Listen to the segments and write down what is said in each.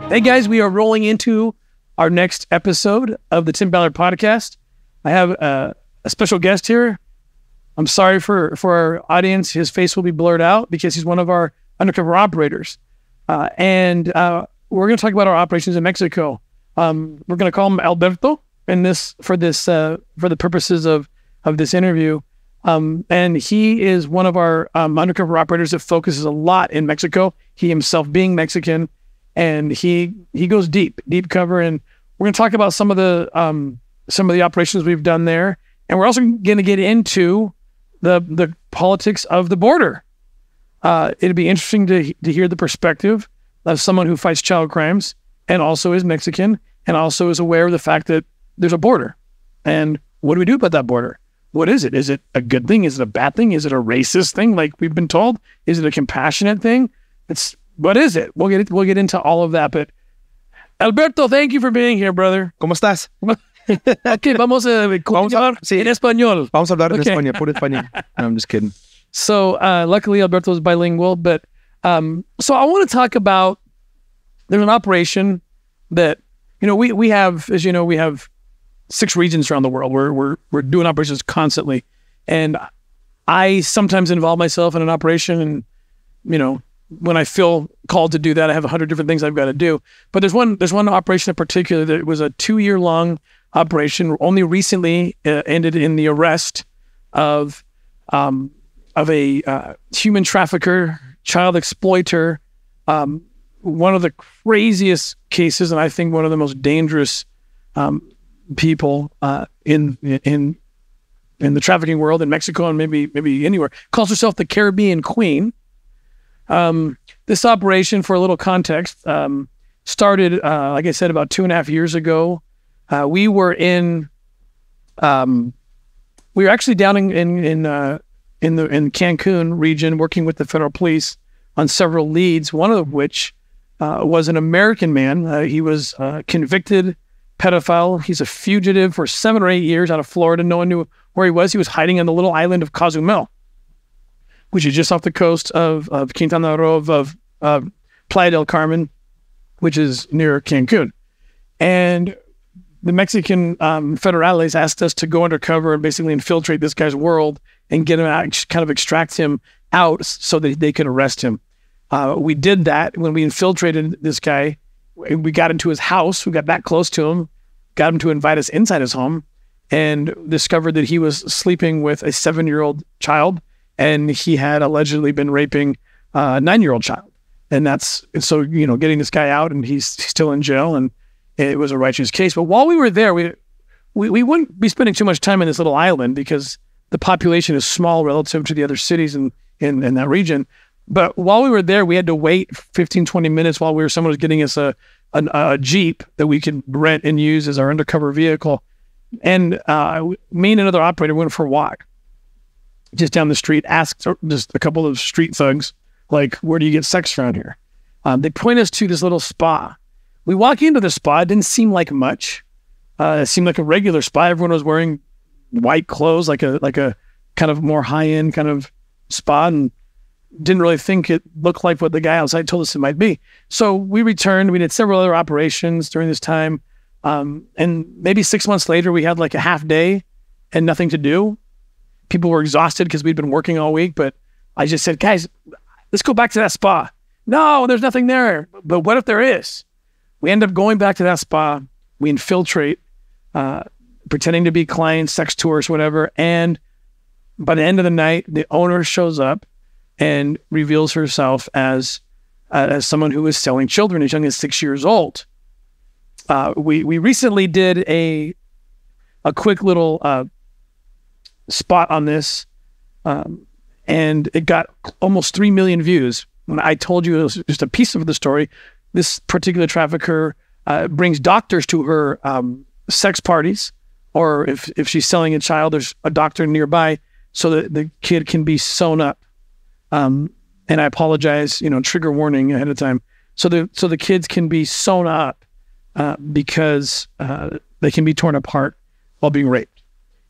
Hey guys, we are rolling into our next episode of the Tim Ballard Podcast. I have a special guest here. I'm sorry for our audience. His face will be blurred out because he's one of our undercover operators. And we're going to talk about our operations in Mexico. We're going to call him Alberto for the purposes of this interview. And he is one of our undercover operators that focuses a lot in Mexico. He himself being Mexican, and he goes deep cover. And we're going to talk about some of the operations we've done there, and we're also going to get into the politics of the border. It'd be interesting to hear the perspective of someone who fights child crimes and also is Mexican and also is aware of the fact that there's a border. And what do we do about that border? What is it? Is it a good thing? Is it a bad thing? Is it a racist thing like we've been told? Is it a compassionate thing? What is it? We'll get into all of that. But Alberto, thank you for being here, brother. ¿Cómo estás? Okay, vamos a hablar en español. Vamos a hablar en español, puro español. No, I'm just kidding. So luckily Alberto is bilingual, but so I want to talk about, there's an operation that, we have, as you know, we have 6 regions around the world. We're doing operations constantly. And I sometimes involve myself in an operation, and, when I feel called to do that, I have 100 different things I've got to do. But there's one operation in particular that was a 2-year-long operation, only recently ended in the arrest of a human trafficker, child exploiter, one of the craziest cases, and I think one of the most dangerous people in the trafficking world in Mexico and maybe anywhere. Calls herself the Caribbean Queen. This operation, for a little context, started, like I said, about 2.5 years ago. We were actually down in Cancun region working with the federal police on several leads, one of which was an American man. He was a convicted pedophile. He's a fugitive for 7 or 8 years out of Florida. No one knew where he was. He was hiding on the little island of Cozumel, which is just off the coast of Quintana Roo, of Playa del Carmen, which is near Cancun. And the Mexican federales asked us to go undercover and basically infiltrate this guy's world and get him out, kind of extract him out so that they could arrest him. We did that. When we infiltrated this guy, we got into his house. We got that close to him, got him to invite us inside his home, and discovered that he was sleeping with a 7-year-old child, and he had allegedly been raping a 9-year-old child. And so getting this guy out, and he's still in jail, and it was a righteous case. But while we were there, we wouldn't be spending too much time in this little island because the population is small relative to the other cities in that region. But while we were there, we had to wait 15, 20 minutes while someone was getting us a Jeep that we could rent and use as our undercover vehicle. And me and another operator went for a walk just down the street, asked just a couple of street thugs, like, where do you get sex around here? They point us to this little spa. We walk into the spa. It didn't seem like much. It seemed like a regular spa. Everyone was wearing white clothes, like a kind of more high-end kind of spa, and didn't really think it looked like what the guy outside told us it might be. So we returned. We did several other operations during this time. And maybe 6 months later, we had like a half day and nothing to do. People were exhausted because we'd been working all week, but I just said, guys, let's go back to that spa. No, there's nothing there. But what if there is? We end up going back to that spa. We infiltrate, pretending to be clients, sex tourists, whatever. And by the end of the night, the owner shows up and reveals herself as someone who is selling children as young as 6 years old. We recently did a quick little spot on this, and it got almost 3 million views. When I told you it was just a piece of the story, this particular trafficker brings doctors to her sex parties, or if she's selling a child, there's a doctor nearby so that the kid can be sewn up. And I apologize, trigger warning ahead of time. So the kids can be sewn up because they can be torn apart while being raped.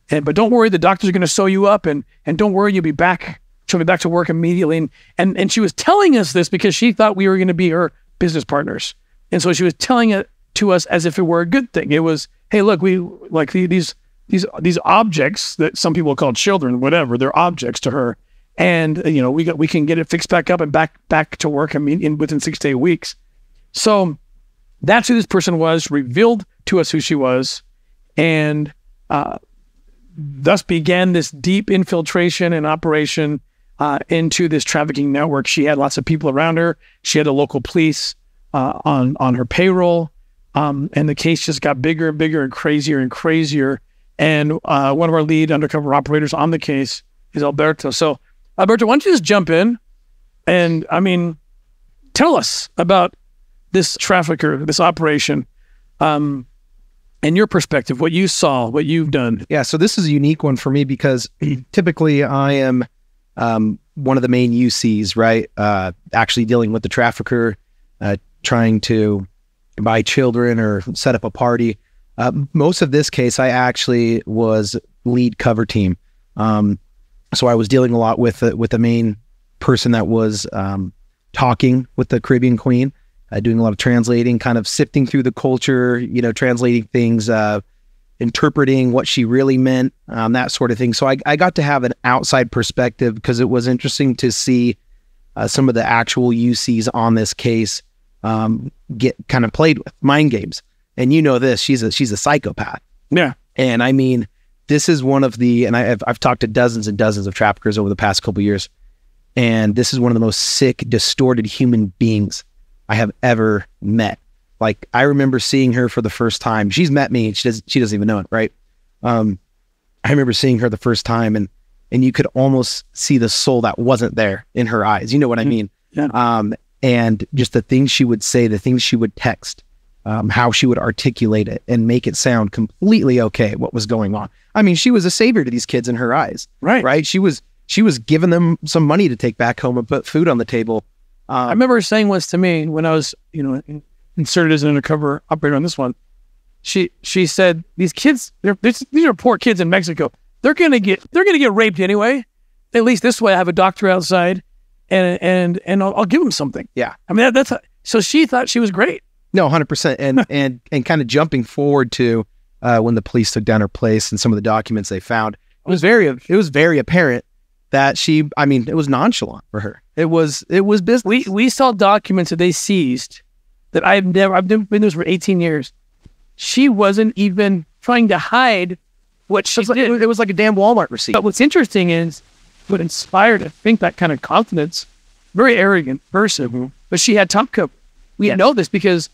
But don't worry, the doctors are going to sew you up, and don't worry, she'll be back to work immediately. And she was telling us this because she thought we were going to be her business partners. And so she was telling it to us as if it were a good thing. It was, hey, look, we like these objects that some people call children, whatever, they're objects to her. And, we can get it fixed back up and back to work, within 6 to 8 weeks. So that's who this person was, revealed to us who she was, and thus began this deep infiltration and operation into this trafficking network. She had lots of people around her. She had the local police on her payroll, and the case just got bigger and bigger and crazier and crazier. And one of our lead undercover operators on the case is Alberto. So, Alberto, why don't you just jump in and, tell us about this trafficker, this operation, and your perspective, what you saw, what you've done. Yeah, so this is a unique one for me because typically I am one of the main UCs, right? Actually dealing with the trafficker, trying to buy children or set up a party. Most of this case, I actually was lead cover team. So I was dealing a lot with the main person that was talking with the Caribbean Queen, doing a lot of translating, kind of sifting through the culture, translating things, interpreting what she really meant, that sort of thing. So I got to have an outside perspective because it was interesting to see some of the actual UCs on this case get kind of played with mind games. And this, she's a psychopath. Yeah. And I mean, this is one of the, and I've talked to dozens and dozens of traffickers over the past couple of years, and this is one of the most sick, distorted human beings I have ever met. Like, I remember seeing her for the first time. She's met me, and she doesn't even know it, right? I remember seeing her the first time, and you could almost see the soul that wasn't there in her eyes. You know what I mean? Yeah. And just the things she would say, the things she would text, how she would articulate it and make it sound completely okay what was going on. I mean, she was a savior to these kids in her eyes. Right? She was giving them some money to take back home and put food on the table. I remember her saying once to me when I was, inserted as an undercover operator on this one. She said, these kids, these are poor kids in Mexico. They're gonna get raped anyway. At least this way, I have a doctor outside, and I'll give them something. Yeah. I mean, so she thought she was great. No, 100%. And kind of jumping forward to when the police took down her place and some of the documents they found, it was very apparent that it was nonchalant for her. It was business. We saw documents that they seized that I've been doing this for 18 years. She wasn't even trying to hide what she did. It was like a damn Walmart receipt. But what's interesting is what inspired, I think, that kind of confidence, very arrogant person, but she had top cover. We know this because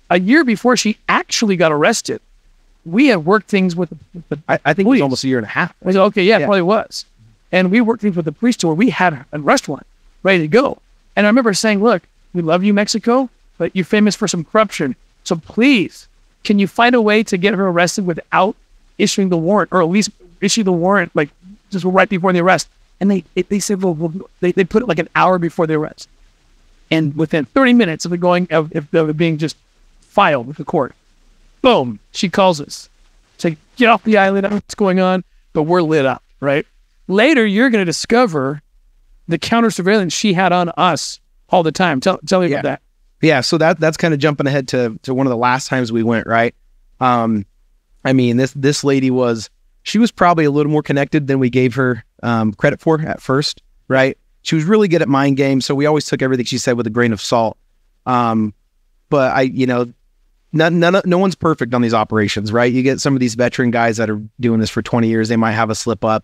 a year before she actually got arrested, we had worked things with the I think police. it was almost a year and a half. I said, okay, yeah, it probably was. And we worked things with the police to where we had an arrest warrant ready to go. And I remember saying, look, we love you, Mexico, but you're famous for some corruption. So please, can you find a way to get her arrested without issuing the warrant, or at least issue the warrant like just right before the arrest? And they said, well, they put it like an hour before the arrest. And within 30 minutes of it being just filed with the court, boom, she calls us. Say, get off the island, I don't know what's going on, but we're lit up, right? Later, you're going to discover the counter surveillance she had on us all the time. Tell me about that. Yeah, so that's kind of jumping ahead to one of the last times we went, right? I mean, this lady she was probably a little more connected than we gave her credit for at first, right? She was really good at mind games, so we always took everything she said with a grain of salt. But no one's perfect on these operations, right? You get some of these veteran guys that are doing this for 20 years, they might have a slip up.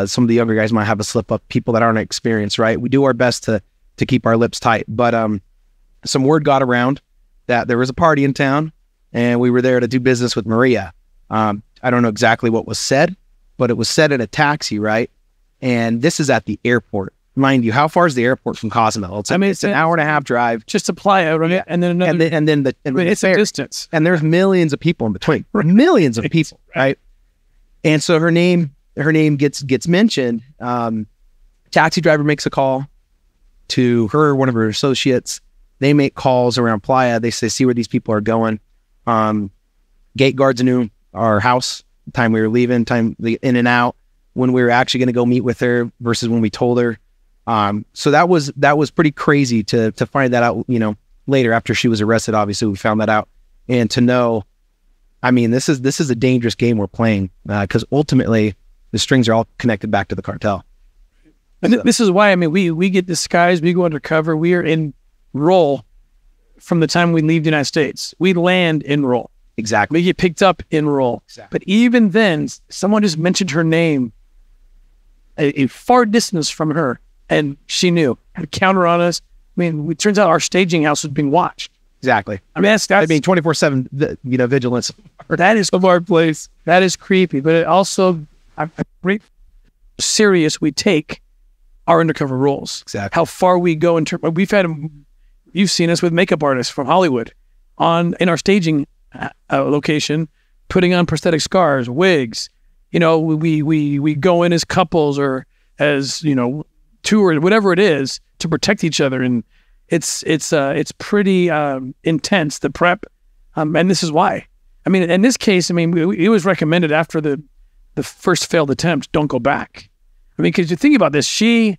Some of the younger guys might have a slip up, people that aren't experienced, right? We do our best to keep our lips tight. But some word got around that there was a party in town and we were there to do business with Maria. I don't know exactly what was said, but it was said in a taxi, right? And this is at the airport. Mind you, how far is the airport from Cozumel? It's an hour and a half drive. Just to Playa, right? Yeah. And then another. It's a distance. And there's millions of people in between. Millions of people, right? And so her name gets mentioned. Taxi driver makes a call to her, one of her associates. They make calls around Playa. They say, see where these people are going. Gate guards knew our house, time we were leaving, time in and out, when we were actually going to go meet with her versus when we told her. So that was pretty crazy to find that out, later after she was arrested. Obviously, we found that out, and to know, I mean, this is a dangerous game we're playing because ultimately the strings are all connected back to the cartel. And this is why, I mean, we get disguised, we go undercover, we are in role from the time we leave the United States. We land in role. Exactly. We get picked up in role. Exactly. But even then, someone just mentioned her name a far distance from her, and she knew. Had a counter on us. I mean, it turns out our staging house was being watched. Exactly. I mean, that's 24/7, vigilance. That is of our place. That is creepy, but it also, I'm very serious we take our undercover roles. Exactly. How far we go in terms. You've seen us with makeup artists from Hollywood in our staging location, putting on prosthetic scars, wigs. You know, we go in as couples or as, you know, two or whatever it is to protect each other, and it's pretty intense, the prep, and this is why. I mean, in this case, I mean, it was recommended after the first failed attempt, don't go back. I mean, because you think about this, she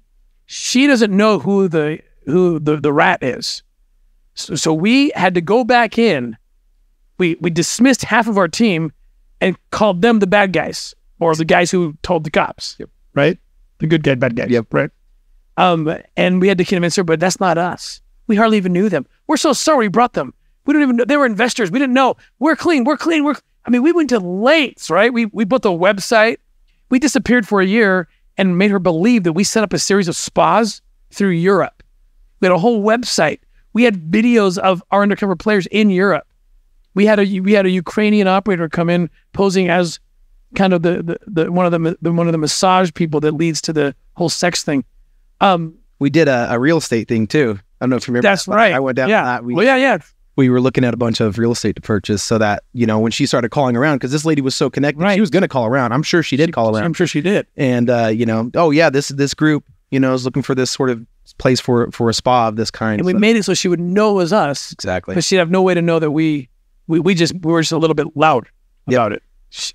doesn't know who the rat is, so we had to go back in. We dismissed half of our team and called them the bad guys, or the guys who told the cops. Yep. Right? The good guy, bad guys. Yep. Right. And we had to convince her, but that's not us. We hardly even knew them. We're so sorry we brought them. We don't even know. They were investors. We didn't know. We're clean. I mean, we went to lengths, right? We built a website. We disappeared for a year and made her believe that we set up a series of spas through Europe. We had a whole website. We had videos of our undercover players in Europe. We had a Ukrainian operator come in posing as kind of the one of the massage people that leads to the whole sex thing. We did a real estate thing too. I don't know if you remember. That's right. I went down yeah. that. Yeah. We were looking at a bunch of real estate to purchase so that, you know, when she started calling around, because this lady was so connected, right. She was going to call around. I'm sure she did call around. I'm sure she did. And, you know, oh yeah, this group, you know, is looking for this sort of place for a spa of this kind. And we made it so she would know it was us. Exactly. But she'd have no way to know that we were just a little bit loud about it.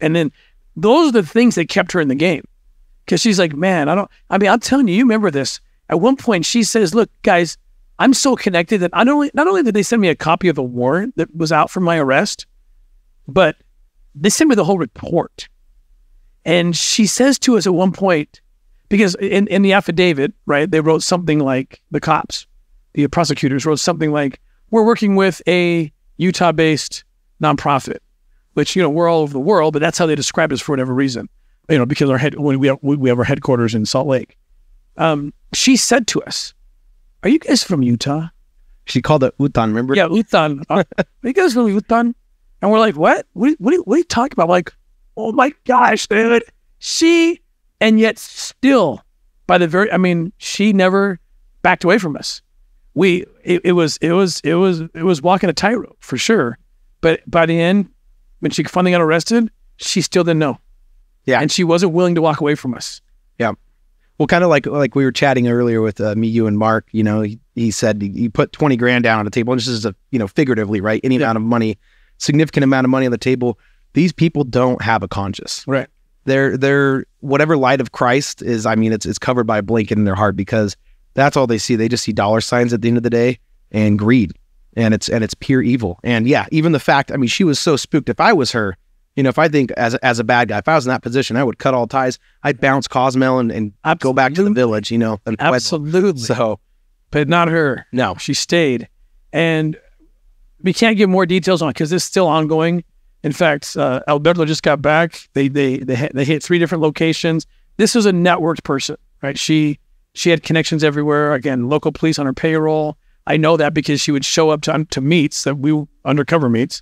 And then those are the things that kept her in the game. Because she's like, man, I'm telling you, you remember this. At one point she says, look, guys, I'm so connected that not only did they send me a copy of the warrant that was out for my arrest, but they sent me the whole report. And she says to us at one point, because in the affidavit, right, they wrote something like, the cops, the prosecutors wrote something like, we're working with a Utah-based nonprofit, which, you know, we're all over the world, but that's how they described us for whatever reason, you know, because we have our headquarters in Salt Lake. She said to us, are you guys from Utah? She called it Utan, remember? Yeah, Utan. Are you guys from Utan? And we're like, what? What are you talking about? Like, oh my gosh, dude. And yet still, she never backed away from us. It was walking a tightrope for sure. But by the end, when she finally got arrested, she still didn't know. Yeah. And she wasn't willing to walk away from us. Yeah. Well, kind of like we were chatting earlier with me, you, and Mark. You know, he said he put 20 grand down on the table, and this is figuratively, right? Any amount of money, significant amount of money on the table. These people don't have a conscience, right? They're whatever light of Christ is. I mean, it's covered by a blanket in their heart because that's all they see. They just see dollar signs at the end of the day and greed, and it's pure evil. And yeah, even the fact, I mean, she was so spooked. If I was her, you know, if I think as a bad guy, if I was in that position, I would cut all ties. I'd bounce Cozumel and go back to the village, you know. And absolutely. So, but not her. No, she stayed, and we can't give more details on it because it's still ongoing. In fact, Alberto just got back. They hit 3 different locations. This was a networked person, right? She had connections everywhere. Again, local police on her payroll. I know that because she would show up to meets undercover meets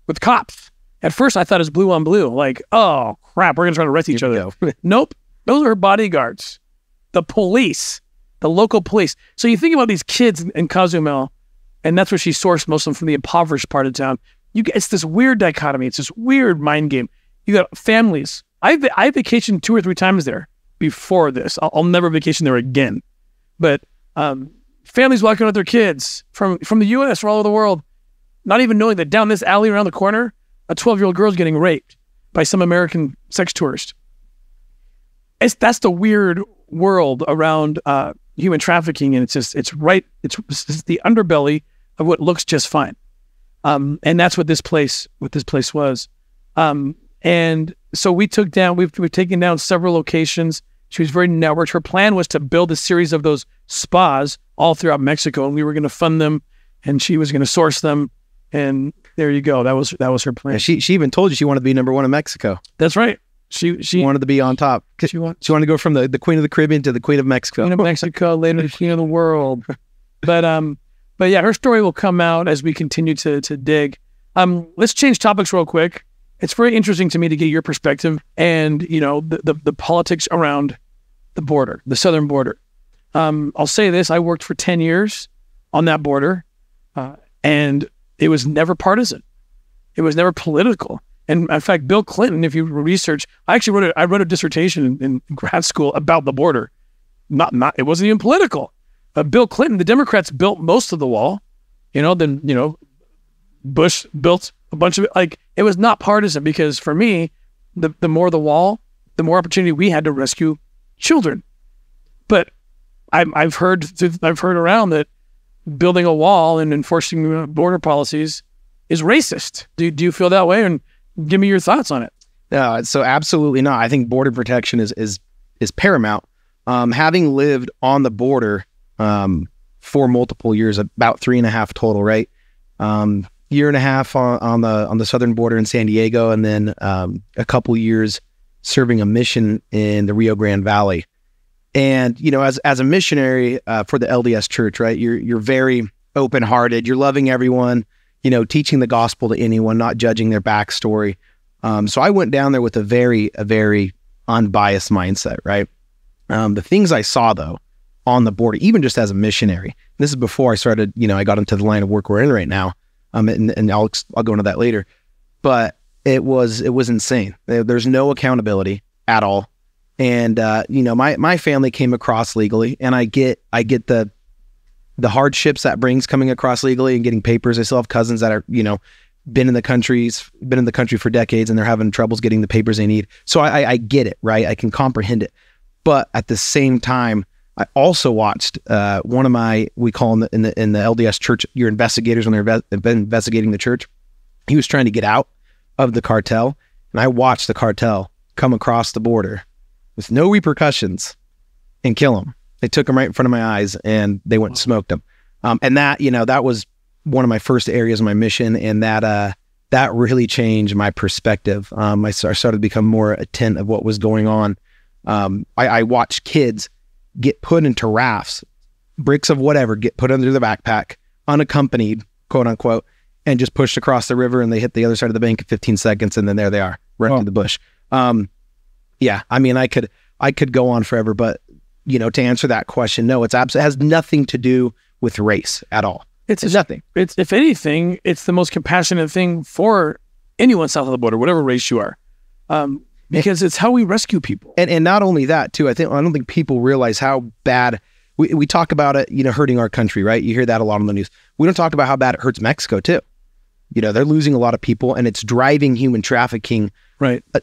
with cops. At first, I thought it was blue on blue. Like, oh, crap, we're going to try to arrest each other. Nope. Those are her bodyguards. The police. The local police. So you think about these kids in Cozumel, and that's where she sourced most of them, from the impoverished part of town. It's this weird dichotomy. It's this weird mind game. You got families. I vacationed 2 or 3 times there before this. I'll never vacation there again. But families walking with their kids from the U.S., from all over the world, not even knowing that down this alley around the corner, a 12-year-old girl is getting raped by some American sex tourist. That's the weird world around human trafficking, and it's the underbelly of what looks just fine. And that's what this place was. And so we've taken down several locations. She was very networked. Her plan was to build a series of those spas all throughout Mexico, and we were going to fund them, and she was going to source them. And there you go. That was her plan. Yeah, she even told you she wanted to be number one in Mexico. That's right. She wanted to be on top. She wanted to go from the Queen of the Caribbean to the Queen of Mexico. Queen of Mexico, later the Queen of the world. But yeah, her story will come out as we continue to dig. Let's change topics real quick. It's very interesting to me to get your perspective and, the politics around the border, the southern border. I'll say this, I worked for 10 years on that border, and it was never partisan. It was never political. And in fact, Bill Clinton, if you research, I wrote a dissertation in grad school about the border. It wasn't even political. Bill Clinton, the Democrats built most of the wall. Then Bush built a bunch of it. Like, it was not partisan, because for me, the more the wall, the more opportunity we had to rescue children. But I've heard around that building a wall and enforcing border policies is racist. Do you feel that way? And give me your thoughts on it. No, so absolutely not. I think border protection is paramount. Having lived on the border for multiple years, about 3.5 total, right? Year and a half on the southern border in San Diego, and then a couple years serving a mission in the Rio Grande Valley. And as a missionary for the LDS Church, right? You're very open-hearted. You're loving everyone. Teaching the gospel to anyone, not judging their backstory. So I went down there with a very unbiased mindset, right? The things I saw, though, on the border, even just as a missionary, this is before I started, I got into the line of work we're in right now, and I'll go into that later, but it was insane. There's no accountability at all. And, my family came across legally, and I get the hardships that brings coming across legally and getting papers. I still have cousins that are, been in the country for decades, and they're having troubles getting the papers they need. So I get it, right? I can comprehend it. But at the same time, I also watched one of my, we call in the LDS Church, your investigators when they're investigating the church. He was trying to get out of the cartel, and I watched the cartel come across the border with no repercussions and kill him. They took him right in front of my eyes, and they went and smoked him. And that, that was one of my first areas of my mission, and that really changed my perspective. I started to become more attentive of what was going on. I watched kids get put into rafts, bricks of whatever, get put under the backpack, unaccompanied, quote unquote, and just pushed across the river, and they hit the other side of the bank in 15 seconds, and then there they are, right through the bush. Yeah, I mean, I could go on forever, but to answer that question, no, it has nothing to do with race at all. It's nothing. It's, if anything, it's the most compassionate thing for anyone south of the border, whatever race you are, because it's how we rescue people. And not only that, too. I don't think people realize how bad we talk about it. Hurting our country, right? You hear that a lot on the news. We don't talk about how bad it hurts Mexico too. They're losing a lot of people, and it's driving human trafficking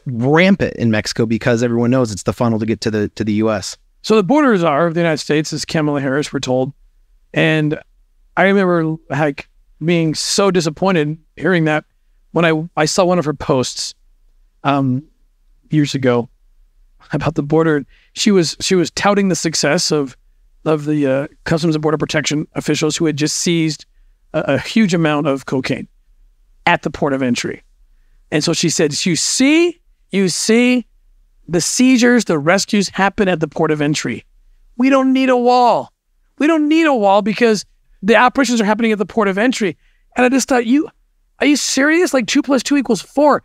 rampant in Mexico, because everyone knows it's the funnel to get to the U.S. So the border czar of the United States is Kamala Harris, we're told. And I remember being so disappointed hearing that when I saw one of her posts years ago about the border. She was touting the success of the Customs and Border Protection officials who had just seized a huge amount of cocaine at the port of entry. And so she said, you see, the seizures, the rescues happen at the port of entry. We don't need a wall. We don't need a wall because the operations are happening at the port of entry. And I just thought, are you serious? Like 2 + 2 = 4.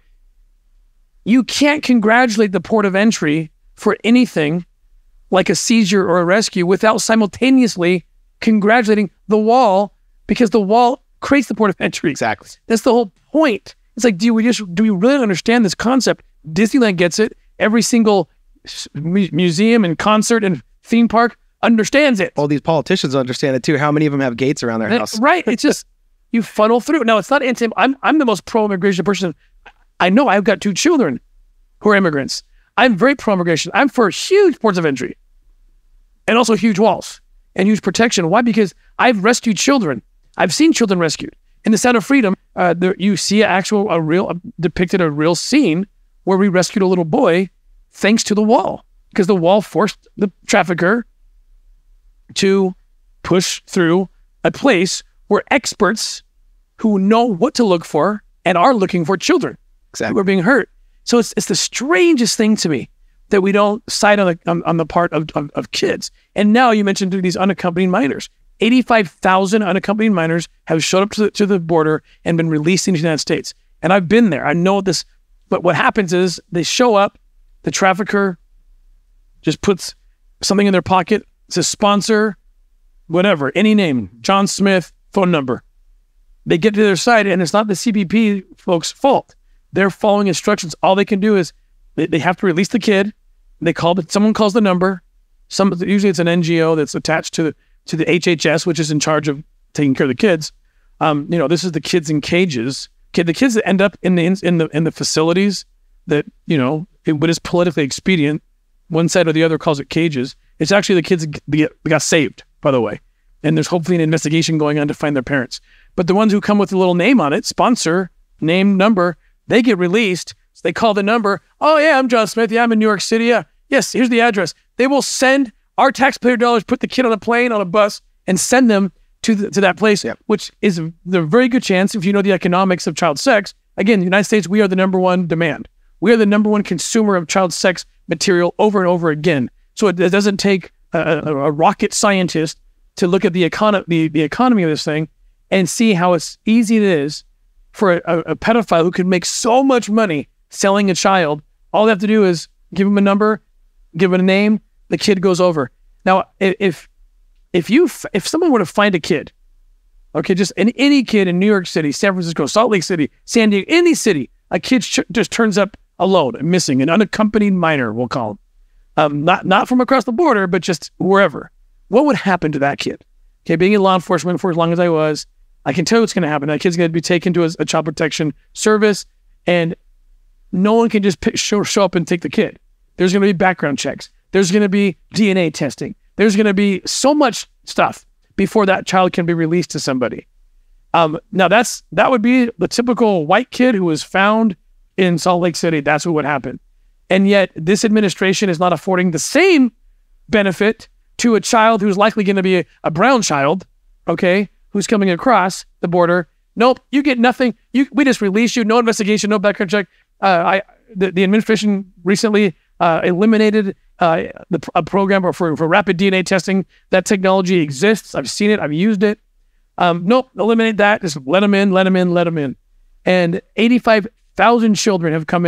You can't congratulate the port of entry for anything like a seizure or a rescue without simultaneously congratulating the wall, because the wall creates the port of entry. Exactly. That's the whole point. It's like, do we really understand this concept? Disneyland gets it. Every single museum and concert and theme park understands it. All these politicians understand it too. How many of them have gates around their house? Right. It's just, you funnel through. Now, it's not I'm the most pro-immigration person. I know. I've got 2 children who are immigrants. I'm very pro-immigration. I'm for huge ports of entry and also huge walls and huge protection. Why? Because I've rescued children. I've seen children rescued. In The Sound of Freedom, you see depicted a real scene where we rescued a little boy thanks to the wall, because the wall forced the trafficker to push through a place where experts who know what to look for and are looking for children who are being hurt. So it's the strangest thing to me that we don't side on the part of kids. And now you mentioned these unaccompanied minors. 85,000 unaccompanied minors have showed up to the border and been released into the United States. And I've been there. I know this. But what happens is they show up, the trafficker just puts something in their pocket, says sponsor, whatever, any name, John Smith, phone number. They get to their side, and it's not the CBP folks' fault. They're following instructions. All they can do is they have to release the kid. Someone calls the number. Usually it's an NGO that's attached to the HHS, which is in charge of taking care of the kids. This is the kids in cages. The kids that end up in the facilities that, what is politically expedient, one side or the other calls it cages. It's actually the kids that got saved, by the way. And there's hopefully an investigation going on to find their parents. But the ones who come with a little name on it, sponsor, name, number, they get released. So they call the number. Oh, yeah, I'm John Smith. Yeah, I'm in New York City. Yeah. Yes, here's the address. They will send our taxpayer dollars, put the kid on a plane, on a bus, and send them to that place, which is a very good chance, if you know the economics of child sex. Again, in the United States, we are the number one demand. We are the number one consumer of child sex material over and over again. So it doesn't take a rocket scientist to look at the economy of this thing and see how easy it is for a pedophile who can make so much money selling a child. All they have to do is give him a number, give him a name, the kid goes over. Now, if someone were to find a kid, okay, just any kid in New York City, San Francisco, Salt Lake City, San Diego, any city, a kid just turns up alone, missing, an unaccompanied minor, we'll call him. Not from across the border, but just wherever. What would happen to that kid? Okay, being in law enforcement for as long as I was, I can tell you what's going to happen. That kid's going to be taken to a child protection service, and no one can just show up and take the kid. There's going to be background checks. There's going to be DNA testing. There's going to be so much stuff before that child can be released to somebody. Now that would be the typical white kid who was found in Salt Lake City. That's what would happen. And yet this administration is not affording the same benefit to a child who's likely going to be a brown child, okay, who's coming across the border. Nope, you get nothing. We just release you. No investigation, no background check. The administration recently eliminated a program for rapid DNA testing. That technology exists. I've seen it. I've used it. Nope, eliminate that. Just let them in. And 85,000 children have come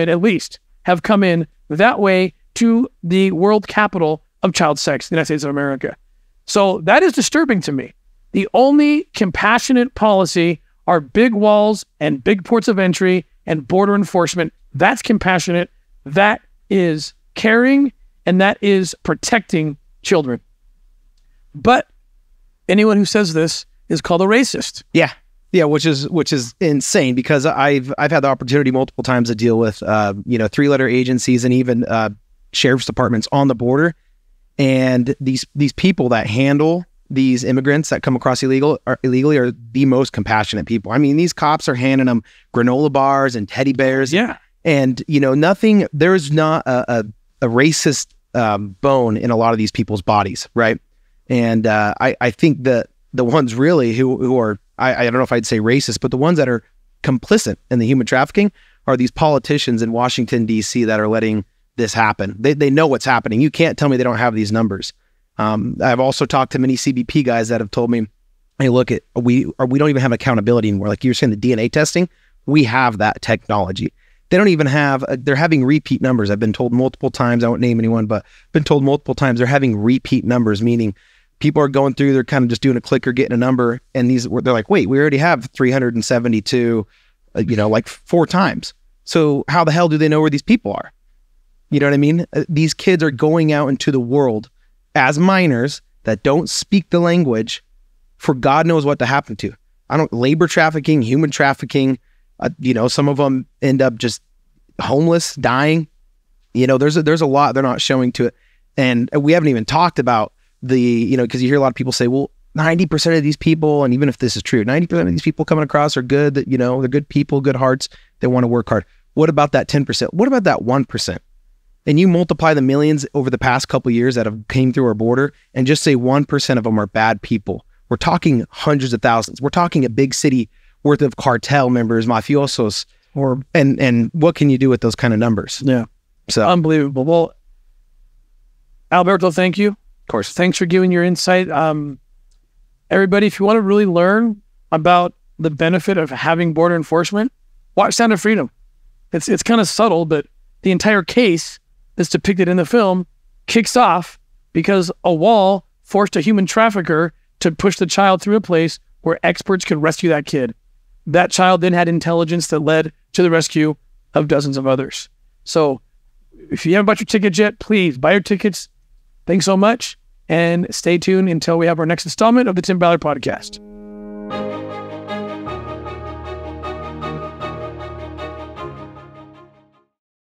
in that way to the world capital of child sex, the United States of America. So that is disturbing to me. The only compassionate policy are big walls and big ports of entry and border enforcement. That's compassionate. That is caring, and that is protecting children. But anyone who says this is called a racist. Yeah, which is insane, because I've had the opportunity multiple times to deal with 3-letter agencies and even sheriff's departments on the border, and these people that handle these immigrants that come across illegally are the most compassionate people. I mean, these cops are handing them granola bars and teddy bears. Yeah, and nothing. There's not a racist bone in a lot of these people's bodies, right? And I think that the ones really who are, I don't know if I'd say racist, but the ones that are complicit in the human trafficking are these politicians in Washington, D.C. that are letting this happen. They know what's happening. You can't tell me they don't have these numbers. I've also talked to many CBP guys that have told me, hey, look, we don't even have accountability anymore. Like you were saying, the DNA testing, we have that technology. They don't even have, they're having repeat numbers. I've been told multiple times, I won't name anyone, but been told multiple times they're having repeat numbers, meaning people are going through, they're kind of just doing a click or getting a number, and they're like, wait, we already have 372, like 4 times. So how the hell do they know where these people are? You know what I mean? These kids are going out into the world as minors that don't speak the language for God knows what to happen to. Labor trafficking, human trafficking, some of them end up just homeless, dying. There's a lot they're not showing to it. And we haven't even talked about because you hear a lot of people say, well, 90% of these people, and even if this is true, 90% of these people coming across are good, that, they're good people, good hearts, they want to work hard. What about that 10%? What about that 1%? And you multiply the millions over the past couple of years that have came through our border and just say 1% of them are bad people. We're talking hundreds of thousands. We're talking a big city worth of cartel members, mafiosos, and what can you do with those kind of numbers? Yeah. So unbelievable. Well, Alberto, thank you. Of course. Thanks for giving your insight. Everybody, if you want to really learn about the benefit of having border enforcement, watch Sound of Freedom. It's kind of subtle, but the entire case that's depicted in the film kicks off because a wall forced a human trafficker to push the child through a place where experts could rescue that kid. That child then had intelligence that led to the rescue of dozens of others. So if you haven't bought your tickets yet, please buy your tickets. Thanks so much. And stay tuned until we have our next installment of the Tim Ballard Podcast.